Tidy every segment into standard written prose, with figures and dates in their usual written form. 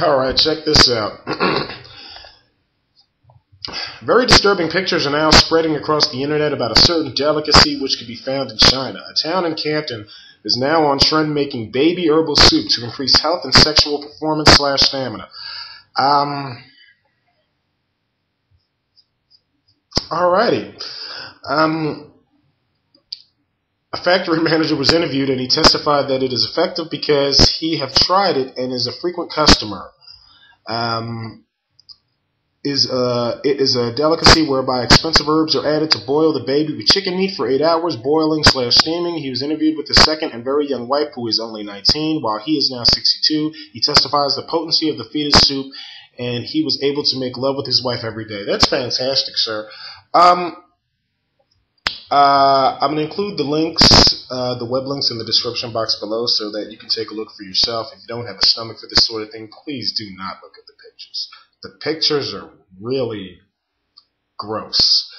All right, check this out. Very disturbing pictures are now spreading across the internet about a certain delicacy which could be found in China. A town in Canton is now on trend making baby herbal soup to increase health and sexual performance / stamina. Alrighty. A factory manager was interviewed and he testified that it is effective because he have tried it and is a frequent customer. It is a delicacy whereby expensive herbs are added to boil the baby with chicken meat for 8 hours, boiling / steaming. He was interviewed with his second and very young wife, who is only 19, while he is now 62. He testifies the potency of the fetus soup, and he was able to make love with his wife every day. That's fantastic, sir. I'm going to include the links, the web links in the description box below so that you can take a look for yourself. If you don't have a stomach for this sort of thing, please do not look at the pictures. The pictures are really gross.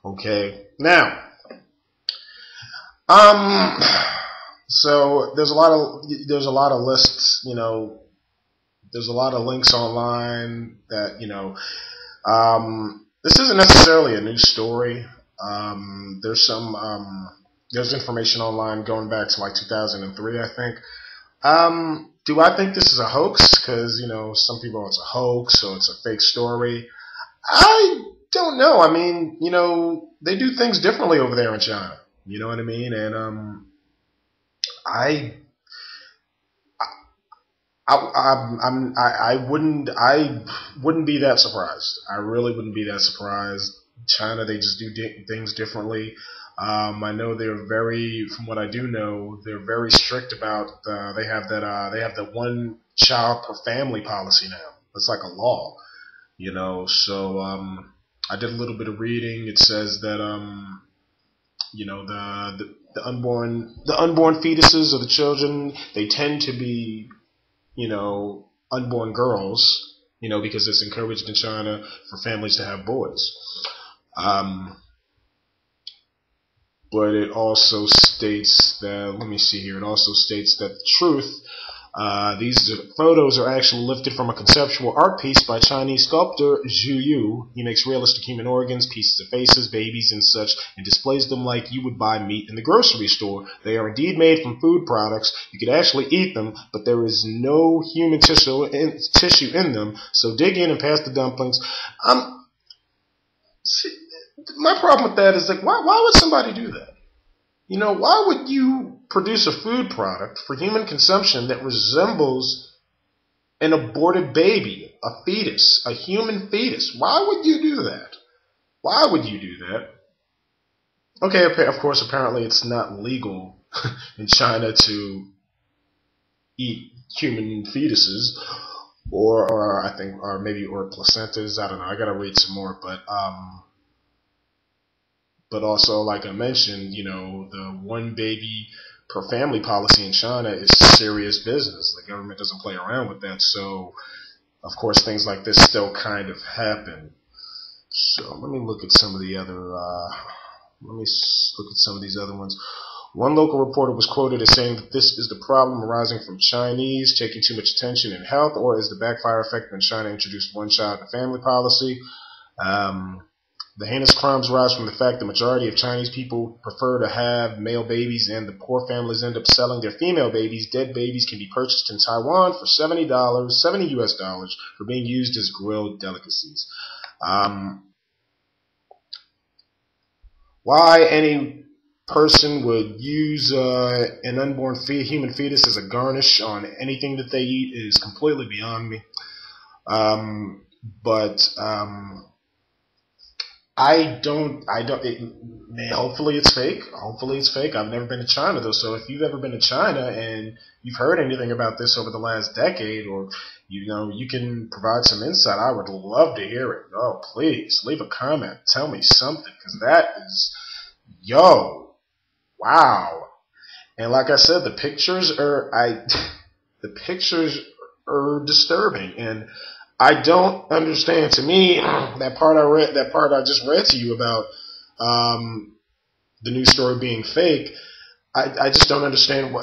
Okay? Now, so there's a lot of lists, there's a lot of links online that, this isn't necessarily a new story. There's information online going back to like 2003, I think. Do I think this is a hoax? Because, some people it's a hoax or it's a fake story. I don't know. I mean, they do things differently over there in China. You know what I mean? And I wouldn't be that surprised. I really wouldn't be that surprised. China, they just do things differently. I know from what I do know, they're very strict about. They have the one child per family policy now. It's like a law, So I did a little bit of reading. It says that the unborn fetuses of the children, they tend to be unborn girls, because it's encouraged in China for families to have boys. But it also states that, let me see here, it also states that the truth, these photos are actually lifted from a conceptual art piece by Chinese sculptor Zhu Yu. He makes realistic human organs, pieces of faces, babies, and such, and displays them like you would buy meat in the grocery store. They are indeed made from food products. You could actually eat them, but there is no human tissue in them, so dig in and pass the dumplings. My problem with that is, why would somebody do that? Why would you produce a food product for human consumption that resembles an aborted baby, a fetus, a human fetus? Why would you do that? Why would you do that? Okay, of course, apparently it's not legal in China to eat human fetuses, or placentas. I don't know. I gotta read some more, but also, like I mentioned, the one baby per family policy in China is serious business. The government doesn't play around with that. So, of course, things like this still kind of happen. So let me look at some of the other. These other ones. One local reporter was quoted as saying that this is the problem arising from Chinese taking too much attention in health, or is the backfire effect when China introduced one child in family policy. The heinous crimes arise from the fact the majority of Chinese people prefer to have male babies, and the poor families end up selling their female babies. Dead babies can be purchased in Taiwan for $70 US dollars, for being used as grilled delicacies. Why any person would use an unborn human fetus as a garnish on anything that they eat is completely beyond me. Hopefully it's fake. I've never been to China though, so if you've ever been to China and you've heard anything about this over the last decade, or you can provide some insight, I would love to hear it. Oh, please leave a comment, tell me something, because that is, wow. And like I said, the pictures are disturbing, and I don't understand. To me, that part I just read to you about the news story being fake, I just don't understand.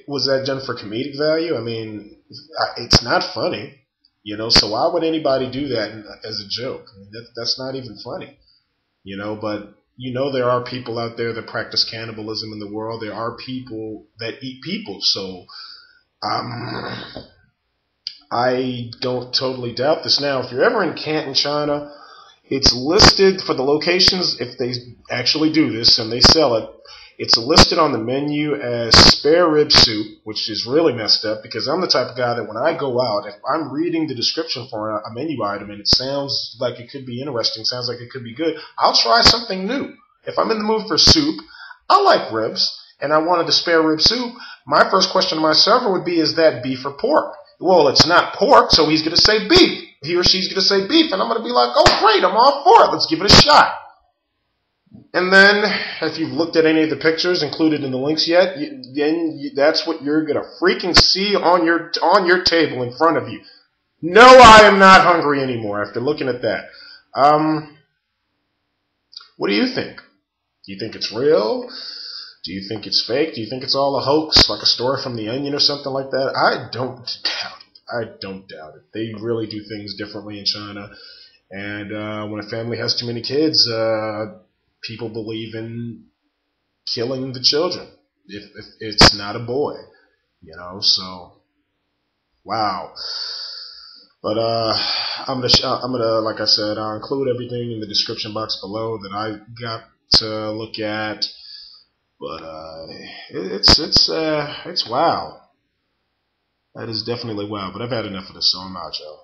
Was that done for comedic value? I mean, it's not funny, you know. So why would anybody do that as a joke? I mean, that's not even funny, you know. But you know, there are people out there that practice cannibalism in the world. There are people that eat people. So I don't totally doubt this. Now, if you're ever in Canton, China, it's listed for the locations, if they actually do this and they sell it, it's listed on the menu as spare rib soup, which is really messed up because I'm the type of guy that when I go out, if I'm reading the description for a menu item and it sounds like it could be interesting, sounds like it could be good, I'll try something new. If I'm in the mood for soup, I like ribs, and I wanted a spare rib soup, my first question to my server would be, is that beef or pork? Well, it's not pork, so he's going to say beef. He or she's going to say beef, and I'm going to be like, oh, great, I'm all for it. Let's give it a shot. And then, if you've looked at any of the pictures included in the links yet, that's what you're going to freaking see on your table in front of you. No, I am not hungry anymore after looking at that. What do you think? Do you think it's real? Do you think it's fake? Do you think it's all a hoax, like a story from The Onion or something like that? I don't doubt it. I don't doubt it. They really do things differently in China. And when a family has too many kids, people believe in killing the children if it's not a boy, you know. So, wow. But I'm gonna, like I said, I'll include everything in the description box below that I got to look at. But it's wow. That is definitely wow. But I've had enough of this, so I'm out, y'all.